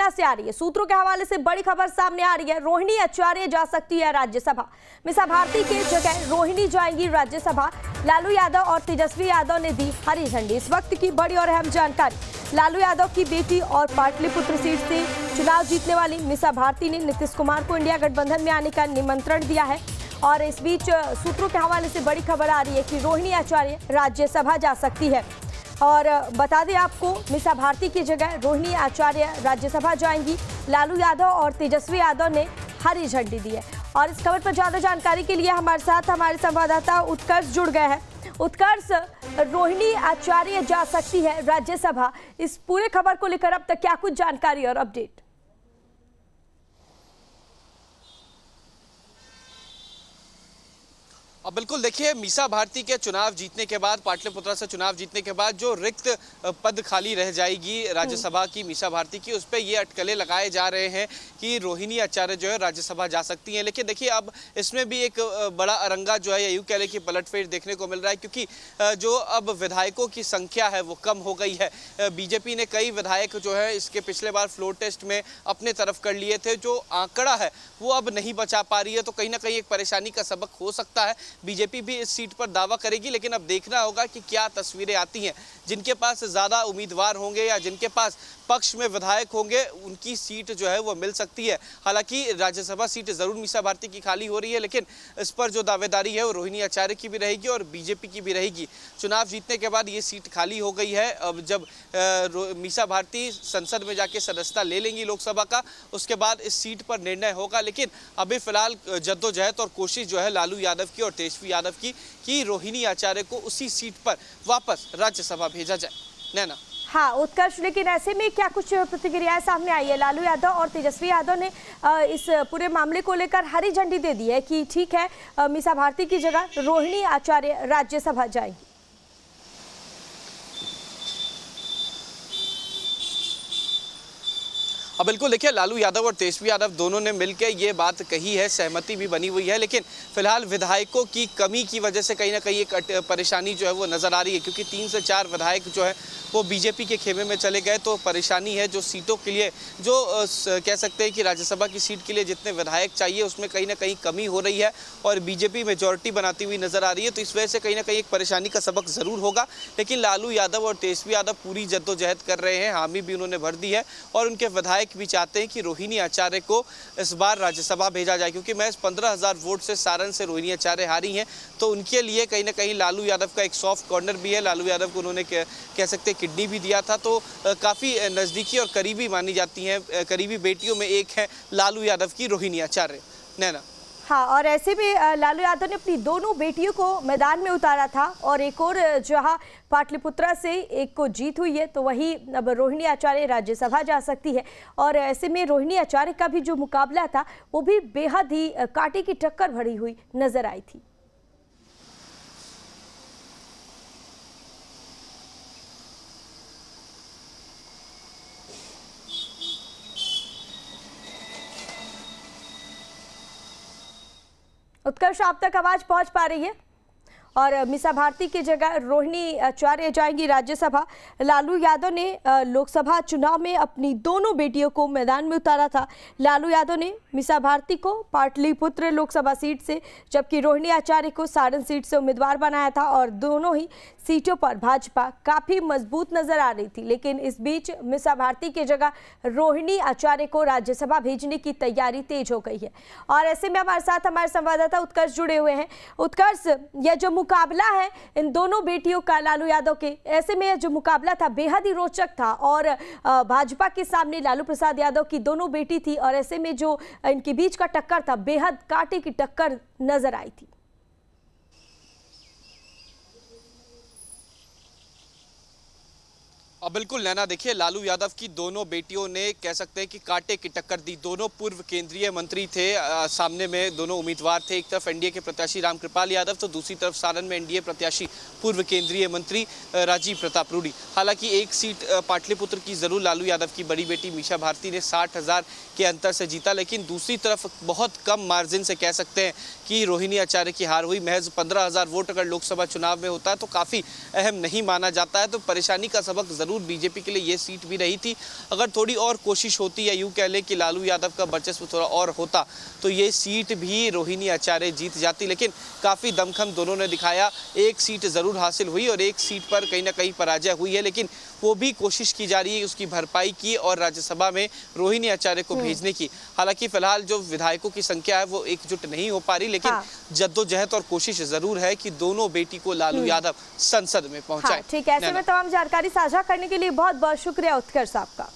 पटना से आ रही है। सूत्रों के हवाले से बड़ी खबर सामने आ रही है, रोहिणी आचार्य जा सकती है राज्यसभा। मीसा भारती की जगह रोहिणी जाएंगी राज्यसभा। लालू यादव और तेजस्वी यादव ने दी हरी झंडी। इस वक्त की बड़ी और अहम जानकारी, लालू यादव की बेटी और पाटलिपुत्र सीट से चुनाव जीतने वाली मीसा भारती ने नीतीश कुमार को इंडिया गठबंधन में आने का निमंत्रण दिया है। और इस बीच सूत्रों के हवाले से बड़ी खबर आ रही है कि रोहिणी आचार्य राज्यसभा जा सकती है। और बता दें आपको, मीसा भारती की जगह रोहिणी आचार्य राज्यसभा जाएंगी। लालू यादव और तेजस्वी यादव ने हरी झंडी दी है। और इस खबर पर ज्यादा जानकारी के लिए हमारे साथ हमारे संवाददाता उत्कर्ष जुड़ गए हैं। उत्कर्ष, रोहिणी आचार्य जा सकती है राज्यसभा, इस पूरे खबर को लेकर अब तक क्या कुछ जानकारी और अपडेट? अब बिल्कुल देखिए, मीसा भारती के चुनाव जीतने के बाद, पाटलिपुत्रा से चुनाव जीतने के बाद जो रिक्त पद खाली रह जाएगी राज्यसभा की मीसा भारती की, उस पर ये अटकलें लगाए जा रहे हैं कि रोहिणी आचार्य जो है राज्यसभा जा सकती हैं। लेकिन देखिए, अब इसमें भी एक बड़ा अरंगा जो है, या यूँ कह लें कि पलटफेर देखने को मिल रहा है, क्योंकि जो अब विधायकों की संख्या है वो कम हो गई है। बीजेपी ने कई विधायक जो है इसके पिछले बार फ्लोर टेस्ट में अपने तरफ कर लिए थे। जो आंकड़ा है वो अब नहीं बचा पा रही है, तो कहीं ना कहीं एक परेशानी का सबक हो सकता है। बीजेपी भी इस सीट पर दावा करेगी, लेकिन अब देखना होगा कि क्या तस्वीरें आती हैं। जिनके पास ज़्यादा उम्मीदवार होंगे या जिनके पास पक्ष में विधायक होंगे, उनकी सीट जो है वो मिल सकती है। हालांकि राज्यसभा सीट जरूर मीसा भारती की खाली हो रही है, लेकिन इस पर जो दावेदारी है वो रोहिणी आचार्य की भी रहेगी और बीजेपी की भी रहेगी। चुनाव जीतने के बाद ये सीट खाली हो गई है। अब जब मीसा भारती संसद में जाके सदस्यता ले लेंगी लोकसभा का, उसके बाद इस सीट पर निर्णय होगा। लेकिन अभी फिलहाल जद्दोजहद और कोशिश जो है लालू यादव की और तेजस्वी यादव की कि रोहिणी आचार्य को उसी सीट पर वापस राज्यसभा भेजा जाए। नैना। हाँ उत्कर्ष, लेकिन ऐसे में क्या कुछ प्रतिक्रियाएं सामने आई है? लालू यादव और तेजस्वी यादव ने इस पूरे मामले को लेकर हरी झंडी दे दी है कि ठीक है, मीसा भारती की जगह रोहिणी आचार्य राज्यसभा जाएंगी। अब बिल्कुल देखिए, लालू यादव और तेजस्वी यादव दोनों ने मिलकर ये बात कही है, सहमति भी बनी हुई है। लेकिन फिलहाल विधायकों की कमी की वजह से कहीं ना कहीं एक परेशानी जो है वो नज़र आ रही है, क्योंकि 3 से 4 विधायक जो है वो बीजेपी के खेमे में चले गए। तो परेशानी है, जो सीटों के लिए जो कह सकते हैं कि राज्यसभा की सीट के लिए जितने विधायक चाहिए उसमें कहीं ना कहीं कमी हो रही है और बीजेपी मेजॉरिटी बनाती हुई नज़र आ रही है। तो इस वजह से कहीं ना कहीं एक परेशानी का सबक ज़रूर होगा। लेकिन लालू यादव और तेजस्वी यादव पूरी जद्दोजहद कर रहे हैं, हामी भी उन्होंने भर दी है और उनके विधायक भी चाहते हैं कि रोहिणी आचार्य को इस बार राज्यसभा भेजा जाए, क्योंकि महज 15,000 वोट से सारण से रोहिणी आचार्य हारी हैं। तो उनके लिए कहीं ना कहीं लालू यादव का एक सॉफ्ट कॉर्नर भी है। लालू यादव को उन्होंने कह सकते हैं किडनी भी दिया था, तो काफ़ी नज़दीकी और करीबी मानी जाती हैं। करीबी बेटियों में एक है लालू यादव की रोहिणी आचार्य। नैना। हाँ, और ऐसे में लालू यादव ने अपनी दोनों बेटियों को मैदान में उतारा था और एक और जहां पाटलिपुत्रा से एक को जीत हुई है, तो वही अब रोहिणी आचार्य राज्यसभा जा सकती है। और ऐसे में रोहिणी आचार्य का भी जो मुकाबला था वो भी बेहद ही कांटे की टक्कर भरी हुई नजर आई थी। उत्कर्ष, आप तक आवाज पहुंच पा रही है? और मीसा भारती की जगह रोहिणी आचार्य जाएंगी राज्यसभा। लालू यादव ने लोकसभा चुनाव में अपनी दोनों बेटियों को मैदान में उतारा था। लालू यादव ने मीसा भारती को पाटलिपुत्र लोकसभा सीट से, जबकि रोहिणी आचार्य को सारण सीट से उम्मीदवार बनाया था और दोनों ही सीटों पर भाजपा काफी मजबूत नजर आ रही थी। लेकिन इस बीच मीसा भारती की जगह रोहिणी आचार्य को राज्यसभा भेजने की तैयारी तेज हो गई है। और ऐसे में हमारे साथ हमारे संवाददाता उत्कर्ष जुड़े हुए हैं। उत्कर्ष, यह जो मुकाबला है इन दोनों बेटियों का, लालू यादव के, ऐसे में जो मुकाबला था बेहद ही रोचक था और भाजपा के सामने लालू प्रसाद यादव की दोनों बेटी थी और ऐसे में जो इनके बीच का टक्कर था बेहद कांटे की टक्कर नजर आई थी। अब बिल्कुल नैना, देखिए लालू यादव की दोनों बेटियों ने कह सकते हैं कि कांटे की टक्कर दी। दोनों पूर्व केंद्रीय मंत्री थे, सामने में दोनों उम्मीदवार थे। एक तरफ एनडीए के प्रत्याशी रामकृपाल यादव तो दूसरी तरफ सारण में एनडीए प्रत्याशी पूर्व केंद्रीय मंत्री राजीव प्रताप रूडी। हालांकि एक सीट पाटलिपुत्र की जरूर लालू यादव की बड़ी बेटी मीसा भारती ने 60,000 के अंतर से जीता, लेकिन दूसरी तरफ बहुत कम मार्जिन से कह सकते हैं कि रोहिणी आचार्य की हार हुई। महज 15,000 वोट अगर लोकसभा चुनाव में होता है तो काफ़ी अहम नहीं माना जाता है। तो परेशानी का सबक जरूर जरूर बीजेपी के लिए ये सीट भी रही थी। अगर थोड़ी और कोशिश होती या यूं कह लें कि लालू यादव का वर्चस्व थोड़ा और होता तो ये सीट भी रोहिणी आचार्य जीत जाती, लेकिन काफ़ी दमखम दोनों ने दिखाया। एक सीट ज़रूर हासिल हुई और एक सीट पर कहीं ना कहीं पराजय हुई है, लेकिन वो भी कोशिश की जा रही है उसकी भरपाई की और राज्यसभा में रोहिणी आचार्य को भेजने की। हालांकि फिलहाल जो विधायकों की संख्या है वो एकजुट नहीं हो पा रही, लेकिन जद्दोजहद और कोशिश जरूर है कि दोनों बेटी को लालू यादव संसद में पहुंचाए। ठीक है, ऐसे में तमाम जानकारी साझा करने के लिए बहुत बहुत शुक्रिया उत्कर्ष साहब का।